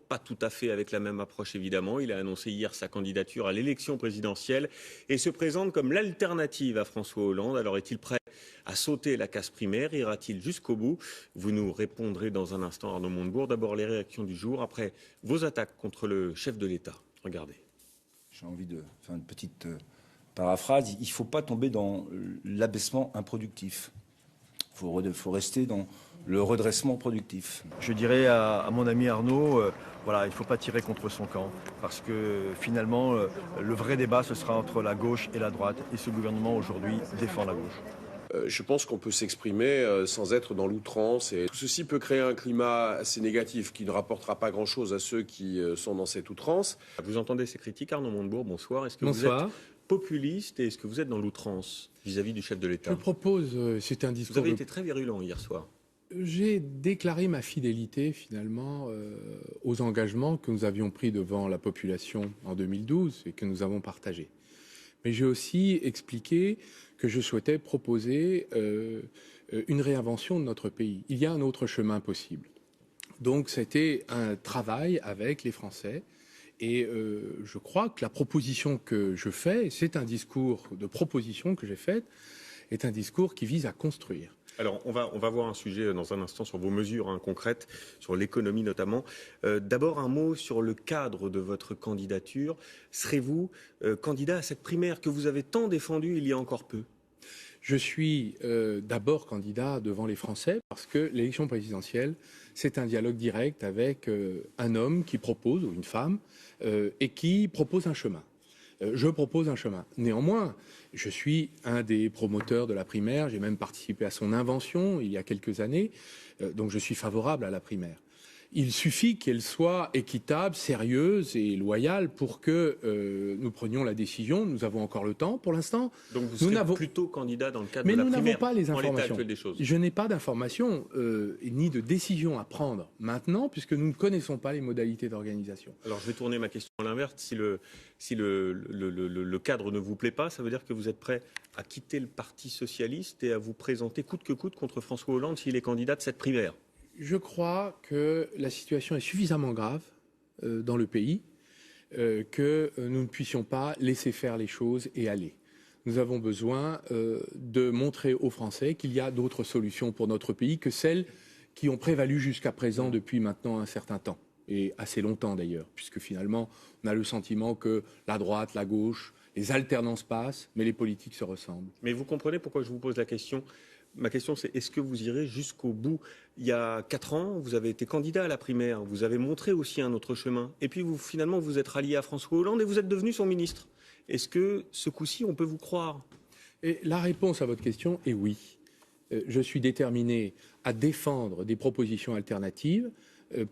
Pas tout à fait avec la même approche évidemment. Il a annoncé hier sa candidature à l'élection présidentielle et se présente comme l'alternative à François Hollande. Alors est-il prêt à sauter la case primaire? Ira-t-il jusqu'au bout? Vous nous répondrez dans un instant, Arnaud Montebourg. D'abord les réactions du jour après vos attaques contre le chef de l'État. Regardez. J'ai envie de faire une petite paraphrase. Il ne faut pas tomber dans l'abaissement improductif. Il faut rester dans le redressement productif. Je dirais à mon ami Arnaud, voilà, il ne faut pas tirer contre son camp, parce que finalement, le vrai débat, ce sera entre la gauche et la droite, et ce gouvernement aujourd'hui défend la gauche. Je pense qu'on peut s'exprimer sans être dans l'outrance. Et tout ceci peut créer un climat assez négatif qui ne rapportera pas grand-chose à ceux qui sont dans cette outrance. Vous entendez ces critiques, Arnaud Montebourg, bonsoir. Est-ce que Bonsoir. vous êtes populiste et est-ce que vous êtes dans l'outrance vis-à-vis du chef de l'État? Je propose, c'est un discours... Vous avez été très virulent hier soir. J'ai déclaré ma fidélité finalement aux engagements que nous avions pris devant la population en 2012 et que nous avons partagés. Mais j'ai aussi expliqué que je souhaitais proposer une réinvention de notre pays. Il y a un autre chemin possible. Donc c'était un travail avec les Français et je crois que la proposition que je fais, c'est un discours de proposition que j'ai fait, est un discours qui vise à construire. Alors, on va voir un sujet dans un instant sur vos mesures concrètes, sur l'économie notamment. D'abord, un mot sur le cadre de votre candidature. Serez-vous candidat à cette primaire que vous avez tant défendue il y a encore peu? Je suis d'abord candidat devant les Français parce que l'élection présidentielle, c'est un dialogue direct avec un homme qui propose, ou une femme, et qui propose un chemin. Je propose un chemin. Néanmoins, je suis un des promoteurs de la primaire. J'ai même participé à son invention il y a quelques années. Donc je suis favorable à la primaire. Il suffit qu'elle soit équitable, sérieuse et loyale pour que nous prenions la décision. Nous avons encore le temps pour l'instant. Donc vous serez plutôt candidat dans le cadre Mais de la nous primaire. n'avons pas les en l'état informations. actuel des choses. Je n'ai pas d'informations ni de décision à prendre maintenant puisque nous ne connaissons pas les modalités d'organisation. Alors je vais tourner ma question à l'inverse. Si le cadre ne vous plaît pas, ça veut dire que vous êtes prêt à quitter le Parti socialiste et à vous présenter coûte que coûte contre François Hollande s'il est candidat de cette primaire? Je crois que la situation est suffisamment grave dans le pays que nous ne puissions pas laisser faire les choses et aller. Nous avons besoin de montrer aux Français qu'il y a d'autres solutions pour notre pays que celles qui ont prévalu jusqu'à présent depuis maintenant un certain temps, et assez longtemps d'ailleurs, puisque finalement on a le sentiment que la droite, la gauche, les alternances passent, mais les politiques se ressemblent. Mais vous comprenez pourquoi je vous pose la question? Ma question, c'est est-ce que vous irez jusqu'au bout? Il y a 4 ans, vous avez été candidat à la primaire, vous avez montré aussi un autre chemin. Et puis, finalement, vous êtes rallié à François Hollande et vous êtes devenu son ministre. Est-ce que, ce coup-ci, on peut vous croire? Et la réponse à votre question est oui. Je suis déterminé à défendre des propositions alternatives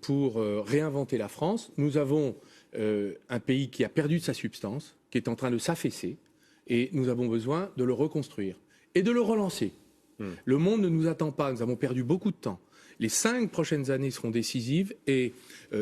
pour réinventer la France. Nous avons un pays qui a perdu de sa substance, qui est en train de s'affaisser, et nous avons besoin de le reconstruire et de le relancer. Le monde ne nous attend pas, nous avons perdu beaucoup de temps. Les 5 prochaines années seront décisives et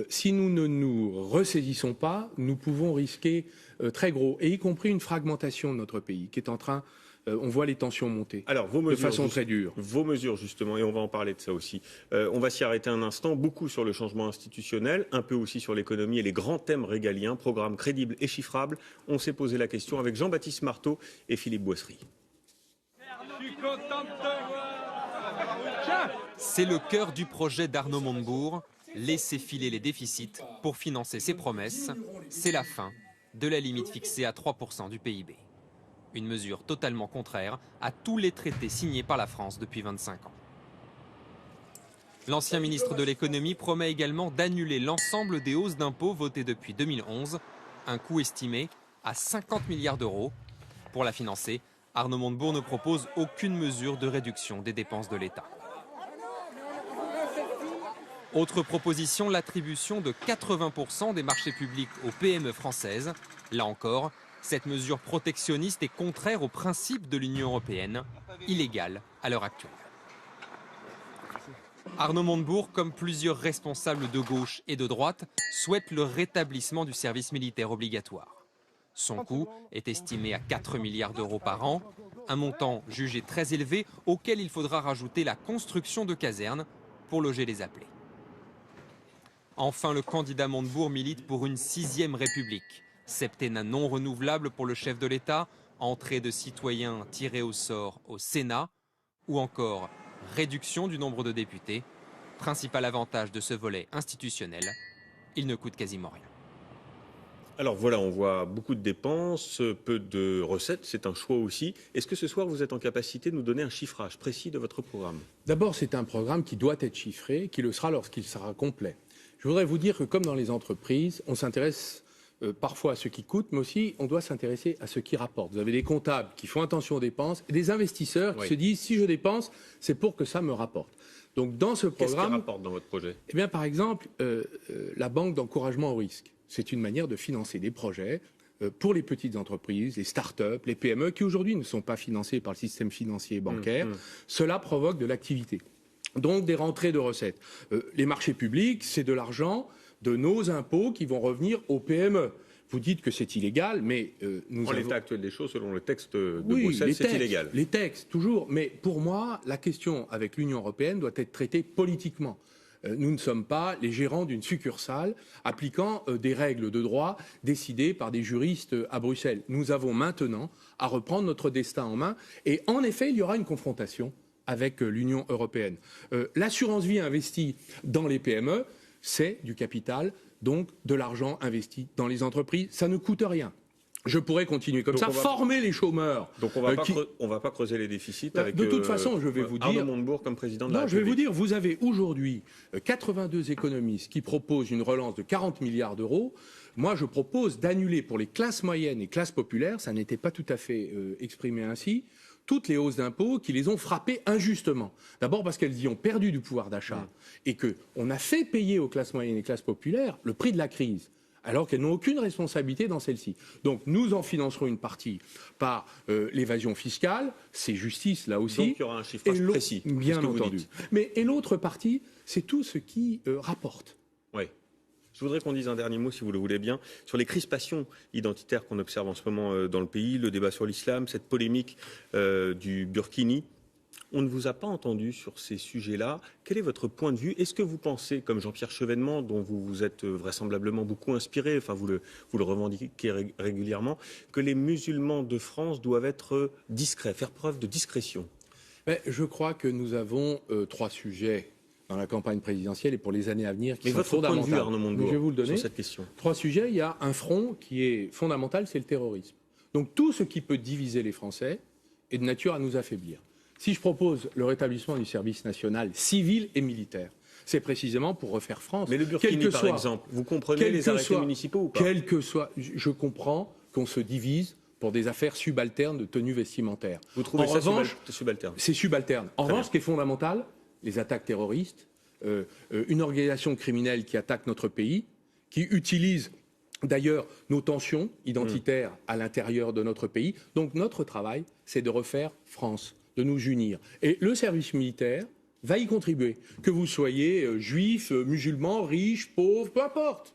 si nous ne nous ressaisissons pas, nous pouvons risquer très gros, et y compris une fragmentation de notre pays qui est en train, on voit les tensions monter. Alors, vos mesures, de façon très dure. Vos mesures, justement, et on va en parler de ça aussi. On va s'y arrêter un instant, beaucoup sur le changement institutionnel, un peu aussi sur l'économie et les grands thèmes régaliens, programme crédible et chiffrable. On s'est posé la question avec Jean-Baptiste Marteau et Philippe Boissry. C'est le cœur du projet d'Arnaud Montebourg, laisser filer les déficits pour financer ses promesses. C'est la fin de la limite fixée à 3% du PIB. Une mesure totalement contraire à tous les traités signés par la France depuis 25 ans. L'ancien ministre de l'économie promet également d'annuler l'ensemble des hausses d'impôts votées depuis 2011, un coût estimé à 50 milliards d'euros. Pour la financer, Arnaud Montebourg ne propose aucune mesure de réduction des dépenses de l'État. Autre proposition, l'attribution de 80% des marchés publics aux PME françaises. Là encore, cette mesure protectionniste est contraire aux principes de l'Union européenne, illégale à l'heure actuelle. Arnaud Montebourg, comme plusieurs responsables de gauche et de droite, souhaite le rétablissement du service militaire obligatoire. Son coût est estimé à 4 milliards d'euros par an, un montant jugé très élevé auquel il faudra rajouter la construction de casernes pour loger les appelés. Enfin, le candidat Montebourg milite pour une 6e République. Septennat non renouvelable pour le chef de l'État, entrée de citoyens tirés au sort au Sénat, ou encore réduction du nombre de députés. Principal avantage de ce volet institutionnel, il ne coûte quasiment rien. Alors voilà, on voit beaucoup de dépenses, peu de recettes, c'est un choix aussi. Est-ce que ce soir vous êtes en capacité de nous donner un chiffrage précis de votre programme? D'abord, c'est un programme qui doit être chiffré, qui le sera lorsqu'il sera complet. Je voudrais vous dire que comme dans les entreprises, on s'intéresse parfois à ce qui coûte, mais aussi on doit s'intéresser à ce qui rapporte. Vous avez des comptables qui font attention aux dépenses et des investisseurs qui se disent si je dépense, c'est pour que ça me rapporte. Donc dans ce programme, qu'est-ce qui rapporte dans votre projet? Eh bien, par exemple, la banque d'encouragement au risque. C'est une manière de financer des projets pour les petites entreprises, les start-up, les PME qui aujourd'hui ne sont pas financés par le système financier et bancaire. Cela provoque de l'activité. Donc des rentrées de recettes. Les marchés publics, c'est de l'argent de nos impôts qui vont revenir aux PME. Vous dites que c'est illégal, mais En l'état actuel des choses, selon le texte de Bruxelles, c'est illégal. Les textes, toujours. Mais pour moi, la question avec l'Union européenne doit être traitée politiquement. Nous ne sommes pas les gérants d'une succursale appliquant des règles de droit décidées par des juristes à Bruxelles. Nous avons maintenant à reprendre notre destin en main. Et en effet, il y aura une confrontation avec l'Union européenne. L'assurance vie investie dans les PME, c'est du capital, donc de l'argent investi dans les entreprises. Ça ne coûte rien. Je pourrais continuer comme ça, former les chômeurs. Donc on ne va pas creuser les déficits avec de toute façon, je vais vous dire, Arnaud Montebourg comme président de la Non, République. je vais vous dire, vous avez aujourd'hui 82 économistes qui proposent une relance de 40 milliards d'euros. Moi, je propose d'annuler pour les classes moyennes et classes populaires, ça n'était pas tout à fait exprimé ainsi, toutes les hausses d'impôts qui les ont frappées injustement. D'abord parce qu'elles y ont perdu du pouvoir d'achat et qu'on a fait payer aux classes moyennes et classes populaires le prix de la crise, alors qu'elles n'ont aucune responsabilité dans celle-ci. Donc nous en financerons une partie par l'évasion fiscale, c'est justice là aussi. Donc il y aura un chiffrage précis. Bien entendu. Et l'autre partie, c'est tout ce qui rapporte. Oui. Je voudrais qu'on dise un dernier mot, si vous le voulez bien, sur les crispations identitaires qu'on observe en ce moment dans le pays, le débat sur l'islam, cette polémique du Burkini. On ne vous a pas entendu sur ces sujets-là. Quel est votre point de vue? Est-ce que vous pensez, comme Jean-Pierre Chevènement, dont vous vous êtes vraisemblablement beaucoup inspiré, enfin vous le revendiquez régulièrement, que les musulmans de France doivent être discrets, faire preuve de discrétion? Je crois que nous avons 3 sujets dans la campagne présidentielle et pour les années à venir qui sont fondamentaux. Point de vue, Arnaud Montebourg, je vais vous le donner. sur cette question. 3 sujets. Il y a un front qui est fondamental, c'est le terrorisme. Donc tout ce qui peut diviser les Français est de nature à nous affaiblir. Si je propose le rétablissement du service national civil et militaire, c'est précisément pour refaire France. Mais le Burkini, par exemple, vous comprenez les arrêtés municipaux ou pas? Quel que soit, je comprends qu'on se divise pour des affaires subalternes de tenue vestimentaire. Vous trouvez ça subalterne? C'est subalterne. En revanche, ce qui est fondamental, les attaques terroristes, une organisation criminelle qui attaque notre pays, qui utilise d'ailleurs nos tensions identitaires à l'intérieur de notre pays. Donc notre travail, c'est de refaire France, de nous unir. Et le service militaire va y contribuer. Que vous soyez juif, musulman, riche, pauvre, peu importe.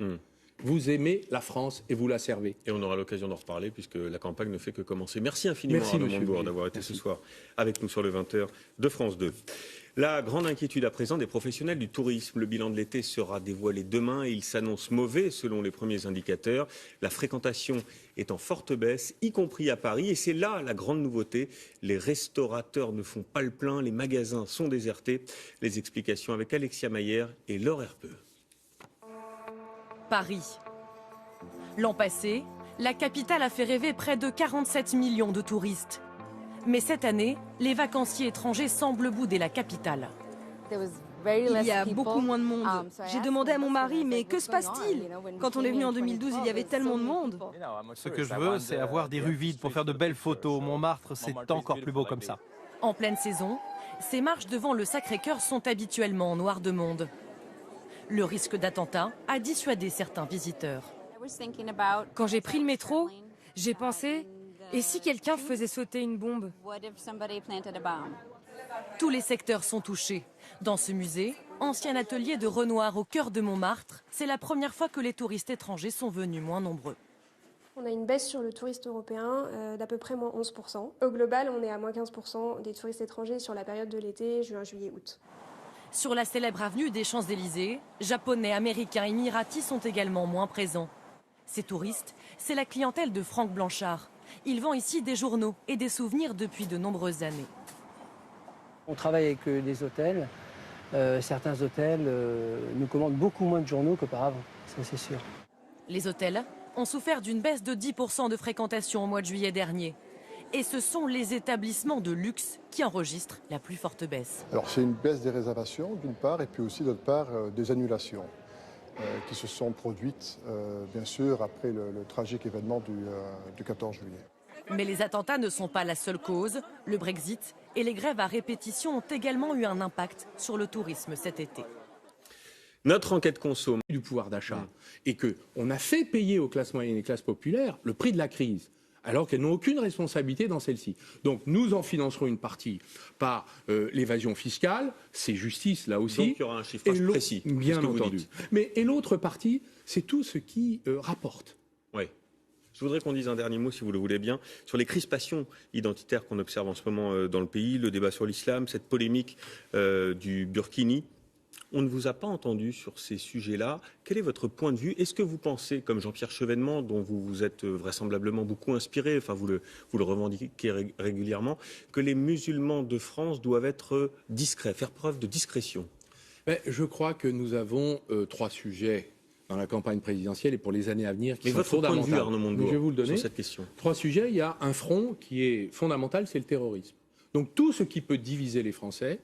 Vous aimez la France et vous la servez. Et on aura l'occasion d'en reparler puisque la campagne ne fait que commencer. Merci infiniment Arnaud Montebourg d'avoir été ce soir avec nous sur le 20h de France 2. La grande inquiétude à présent des professionnels du tourisme. Le bilan de l'été sera dévoilé demain et il s'annonce mauvais selon les premiers indicateurs. La fréquentation est en forte baisse, y compris à Paris. Et c'est là la grande nouveauté. Les restaurateurs ne font pas le plein, les magasins sont désertés. Les explications avec Alexia Maillère et Laure Herpeux. Paris. L'an passé, la capitale a fait rêver près de 47 millions de touristes. Mais cette année, les vacanciers étrangers semblent bouder la capitale. Il y a beaucoup moins de monde. J'ai demandé à mon mari, mais que se passe-t-il? Quand on est venu en 2012, il y avait tellement de monde. Ce que je veux, c'est avoir des rues vides pour faire de belles photos. Montmartre, c'est encore plus beau comme ça. En pleine saison, ces marches devant le Sacré-Cœur sont habituellement noires de monde. Le risque d'attentat a dissuadé certains visiteurs. Quand j'ai pris le métro, j'ai pensé, et si quelqu'un faisait sauter une bombe? Tous les secteurs sont touchés. Dans ce musée, ancien atelier de Renoir au cœur de Montmartre, c'est la première fois que les touristes étrangers sont venus moins nombreux. On a une baisse sur le touriste européen d'à peu près moins 11%. Au global, on est à moins 15% des touristes étrangers sur la période de l'été, juin, juillet, août. Sur la célèbre avenue des Champs-Élysées, Japonais, Américains, Émiratis sont également moins présents. Ces touristes, c'est la clientèle de Franck Blanchard. Il vend ici des journaux et des souvenirs depuis de nombreuses années. On travaille avec des hôtels. Certains hôtels nous commandent beaucoup moins de journaux qu'auparavant, ça c'est sûr. Les hôtels ont souffert d'une baisse de 10% de fréquentation au mois de juillet dernier. Et ce sont les établissements de luxe qui enregistrent la plus forte baisse. Alors c'est une baisse des réservations d'une part et puis aussi d'autre part des annulations qui se sont produites bien sûr après le tragique événement du 14 juillet. Mais les attentats ne sont pas la seule cause. Le Brexit et les grèves à répétition ont également eu un impact sur le tourisme cet été. Notre enquête conso du pouvoir d'achat et qu'on a fait payer aux classes moyennes et classes populaires le prix de la crise, alors qu'elles n'ont aucune responsabilité dans celle-ci. Donc nous en financerons une partie par l'évasion fiscale, c'est justice là aussi. Donc il y aura un chiffrage précis. Bien entendu. Et l'autre partie, c'est tout ce qui rapporte. Oui. Je voudrais qu'on dise un dernier mot, si vous le voulez bien, sur les crispations identitaires qu'on observe en ce moment dans le pays, le débat sur l'islam, cette polémique du burkini. On ne vous a pas entendu sur ces sujets-là. Quel est votre point de vue? Est-ce que vous pensez, comme Jean-Pierre Chevènement, dont vous vous êtes vraisemblablement beaucoup inspiré, enfin vous le revendiquez régulièrement, que les musulmans de France doivent être discrets, faire preuve de discrétion? Je crois que nous avons 3 sujets dans la campagne présidentielle et pour les années à venir qui sont fondamentaux. Point de vue, Arnaud Montebourg, je vais vous le donner. sur cette question. 3 sujets. Il y a un front qui est fondamental, c'est le terrorisme. Donc tout ce qui peut diviser les Français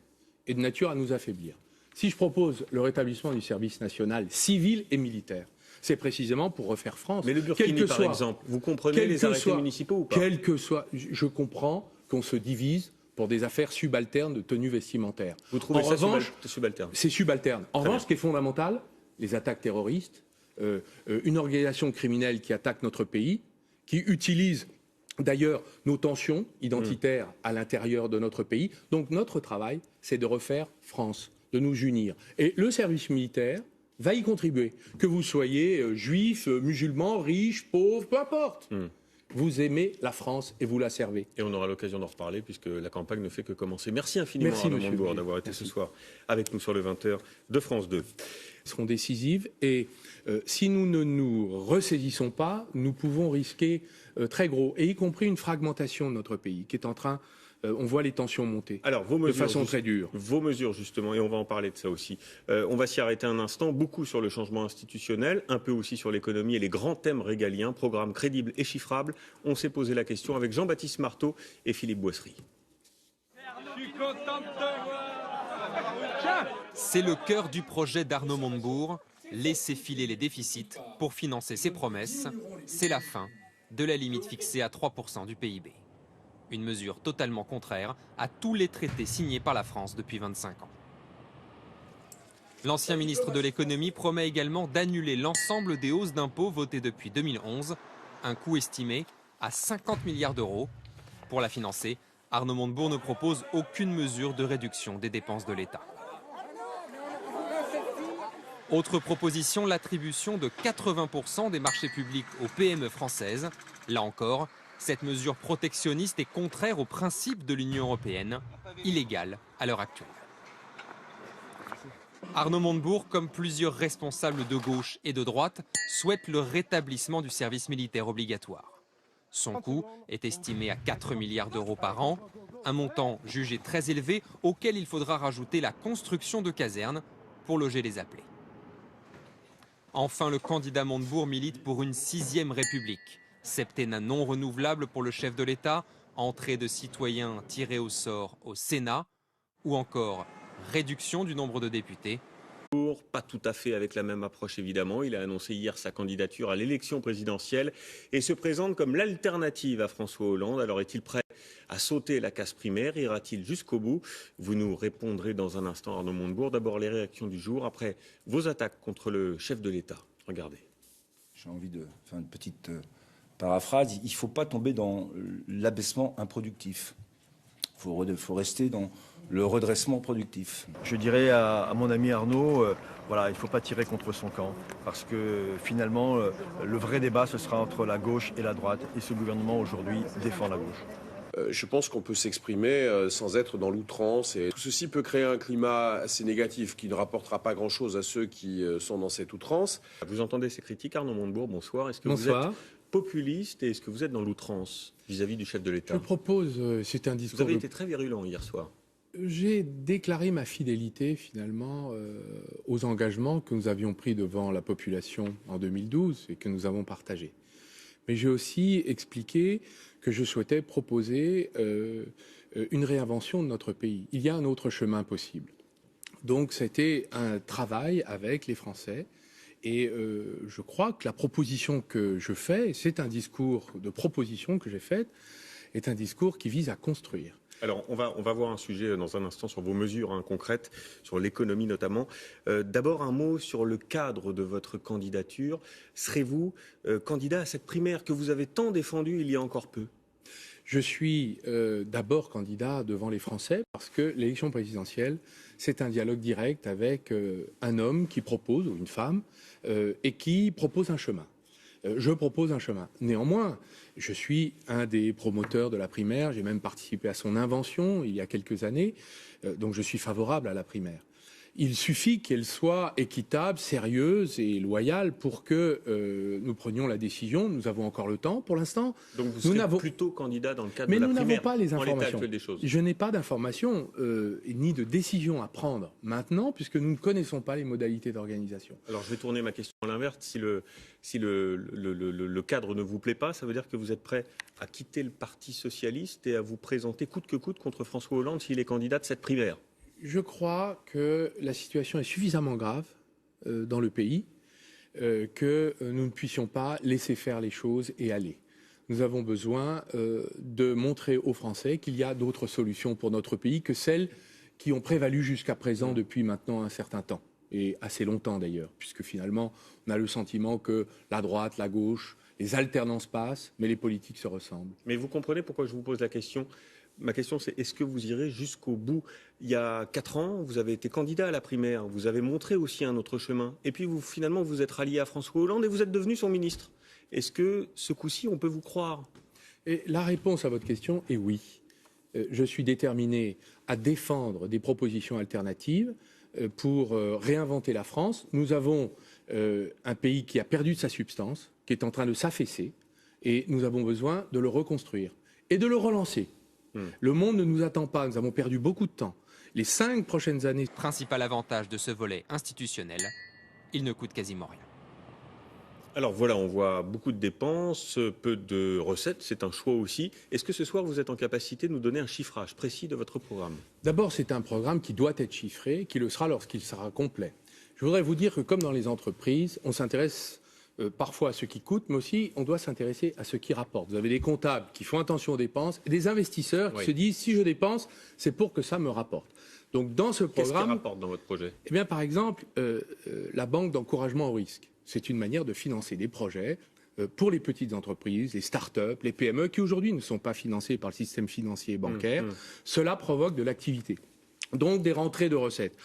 est de nature à nous affaiblir. Si je propose le rétablissement du service national civil et militaire, c'est précisément pour refaire France. Mais le Burkini, par exemple, vous comprenez les arrêtés municipaux ou pas? Quel que soit, je comprends qu'on se divise pour des affaires subalternes de tenue vestimentaire. Vous trouvez ça subalterne? C'est subalterne. En revanche, ce qui est fondamental, les attaques terroristes, une organisation criminelle qui attaque notre pays, qui utilise d'ailleurs nos tensions identitaires à l'intérieur de notre pays. Donc notre travail, c'est de refaire France, de nous unir. Et le service militaire va y contribuer. Que vous soyez juif, musulman, riche, pauvre, peu importe. Vous aimez la France et vous la servez. Et on aura l'occasion d'en reparler puisque la campagne ne fait que commencer. Merci infiniment Arnaud Montebourg d'avoir été ce soir avec nous sur le 20h de France 2. Seront décisives et si nous ne nous ressaisissons pas, nous pouvons risquer très gros, et y compris une fragmentation de notre pays qui est en train... on voit les tensions monter. Alors, vos mesures, de façon très dure. Vos mesures, justement, et on va en parler de ça aussi. On va s'y arrêter un instant. Beaucoup sur le changement institutionnel, un peu aussi sur l'économie et les grands thèmes régaliens, programmes crédibles et chiffrables. On s'est posé la question avec Jean-Baptiste Marteau et Philippe Boissry. C'est le cœur du projet d'Arnaud Montebourg, laisser filer les déficits pour financer ses promesses. C'est la fin de la limite fixée à 3% du PIB. Une mesure totalement contraire à tous les traités signés par la France depuis 25 ans. L'ancien ministre de l'économie promet également d'annuler l'ensemble des hausses d'impôts votées depuis 2011, un coût estimé à 50 milliards d'euros. Pour la financer, Arnaud Montebourg ne propose aucune mesure de réduction des dépenses de l'État. Autre proposition, l'attribution de 80% des marchés publics aux PME françaises. Là encore, cette mesure protectionniste est contraire aux principes de l'Union européenne, illégale à l'heure actuelle. Arnaud Montebourg, comme plusieurs responsables de gauche et de droite, souhaite le rétablissement du service militaire obligatoire. Son coût est estimé à 4 milliards d'euros par an, un montant jugé très élevé auquel il faudra rajouter la construction de casernes pour loger les appelés. Enfin, le candidat Montebourg milite pour une 6e République. Septennat non renouvelable pour le chef de l'État, entrée de citoyens tirés au sort au Sénat, ou encore réduction du nombre de députés. Pas tout à fait avec la même approche évidemment. Il a annoncé hier sa candidature à l'élection présidentielle et se présente comme l'alternative à François Hollande. Alors est-il prêt à sauter la casse primaire? Ira-t-il jusqu'au bout? Vous nous répondrez dans un instant, Arnaud Montebourg. D'abord les réactions du jour, après vos attaques contre le chef de l'État. Regardez. J'ai envie de faire une petite paraphrase. Il ne faut pas tomber dans l'abaissement improductif. Il faut rester dans le redressement productif. Je dirais à mon ami Arnaud, voilà, il ne faut pas tirer contre son camp, parce que finalement, le vrai débat, ce sera entre la gauche et la droite, et ce gouvernement aujourd'hui défend la gauche. Je pense qu'on peut s'exprimer sans être dans l'outrance. Et tout ceci peut créer un climat assez négatif qui ne rapportera pas grand-chose à ceux qui sont dans cette outrance. Vous entendez ces critiques, Arnaud Montebourg, bonsoir. Est-ce que vous êtes populiste et est-ce que vous êtes dans l'outrance vis-à-vis du chef de l'État? Je propose, c'est un discours... Vous avez été très virulent hier soir. J'ai déclaré ma fidélité finalement aux engagements que nous avions pris devant la population en 2012 et que nous avons partagés. Mais j'ai aussi expliqué que je souhaitais proposer une réinvention de notre pays. Il y a un autre chemin possible. Donc c'était un travail avec les Français et je crois que la proposition que je fais, c'est un discours de proposition que j'ai fait, est un discours qui vise à construire. Alors, on va voir un sujet dans un instant sur vos mesures concrètes, sur l'économie notamment. D'abord, un mot sur le cadre de votre candidature. Serez-vous candidat à cette primaire que vous avez tant défendue il y a encore peu? Je suis d'abord candidat devant les Français parce que l'élection présidentielle, c'est un dialogue direct avec un homme qui propose, ou une femme, et qui propose un chemin. Je propose un chemin. Néanmoins, je suis un des promoteurs de la primaire. J'ai même participé à son invention il y a quelques années. Donc je suis favorable à la primaire. Il suffit qu'elle soit équitable, sérieuse et loyale pour que nous prenions la décision. Nous avons encore le temps pour l'instant. Donc vous serez plutôt candidat dans le cadre de la primaire. Mais nous n'avons pas les informations. En l'état actuel des choses. Je n'ai pas d'informations ni de décision à prendre maintenant puisque nous ne connaissons pas les modalités d'organisation. Alors je vais tourner ma question à l'inverse. Si le cadre ne vous plaît pas, ça veut dire que vous êtes prêt à quitter le Parti socialiste et à vous présenter coûte que coûte contre François Hollande s'il est candidat de cette primaire? Je crois que la situation est suffisamment grave dans le pays que nous ne puissions pas laisser faire les choses et aller. Nous avons besoin de montrer aux Français qu'il y a d'autres solutions pour notre pays que celles qui ont prévalu jusqu'à présent depuis maintenant un certain temps, et assez longtemps d'ailleurs, puisque finalement on a le sentiment que la droite, la gauche, les alternances passent, mais les politiques se ressemblent. Mais vous comprenez pourquoi je vous pose la question? Ma question, c'est est-ce que vous irez jusqu'au bout? Il y a 4 ans, vous avez été candidat à la primaire, vous avez montré aussi un autre chemin. Et puis, finalement, vous êtes rallié à François Hollande et vous êtes devenu son ministre. Est-ce que, ce coup-ci, on peut vous croire? Et la réponse à votre question est oui. Je suis déterminé à défendre des propositions alternatives pour réinventer la France. Nous avons un pays qui a perdu de sa substance, qui est en train de s'affaisser, et nous avons besoin de le reconstruire et de le relancer. Le monde ne nous attend pas, nous avons perdu beaucoup de temps. Les 5 prochaines années... Principal avantage de ce volet institutionnel, il ne coûte quasiment rien. Alors voilà, on voit beaucoup de dépenses, peu de recettes, c'est un choix aussi. Est-ce que ce soir vous êtes en capacité de nous donner un chiffrage précis de votre programme? D'abord, c'est un programme qui doit être chiffré, qui le sera lorsqu'il sera complet. Je voudrais vous dire que comme dans les entreprises, on s'intéresse parfois à ce qui coûte, mais aussi on doit s'intéresser à ce qui rapporte. Vous avez des comptables qui font attention aux dépenses et des investisseurs qui se disent si je dépense, c'est pour que ça me rapporte. Donc dans ce programme... Qu'est-ce qui rapporte dans votre projet? Eh bien, par exemple, la banque d'encouragement au risque. C'est une manière de financer des projets pour les petites entreprises, les start-up, les PME, qui aujourd'hui ne sont pas financées par le système financier et bancaire. Cela provoque de l'activité. Donc des rentrées de recettes.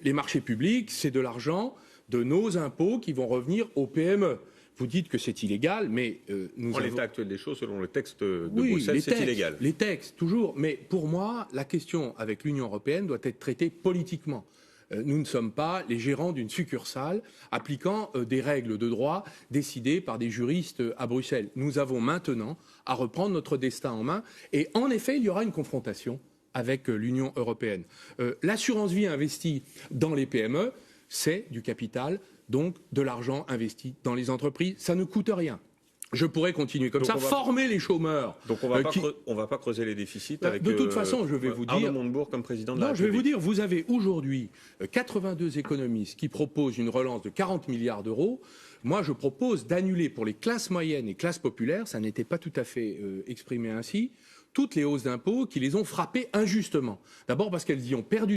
Les marchés publics, c'est de l'argent de nos impôts qui vont revenir aux PME. Vous dites que c'est illégal, mais nous avons... l'état actuel des choses, selon le texte de Bruxelles, c'est illégal. Les textes, toujours. Mais pour moi, la question avec l'Union européenne doit être traitée politiquement. Nous ne sommes pas les gérants d'une succursale appliquant des règles de droit décidées par des juristes à Bruxelles. Nous avons maintenant à reprendre notre destin en main. Et en effet, il y aura une confrontation avec l'Union européenne. L'assurance vie investie dans les PME, c'est du capital, donc de l'argent investi dans les entreprises. Ça ne coûte rien. Je pourrais continuer comme ça, former les chômeurs. Donc on ne va pas creuser les déficits avec de toute façon, je vais vous dire, Arnaud Montebourg comme président de la République. Je vais vous dire, vous avez aujourd'hui 82 économistes qui proposent une relance de 40 milliards d'euros. Moi, je propose d'annuler pour les classes moyennes et classes populaires, ça n'était pas tout à fait exprimé ainsi, toutes les hausses d'impôts qui les ont frappées injustement. D'abord parce qu'elles y ont perdu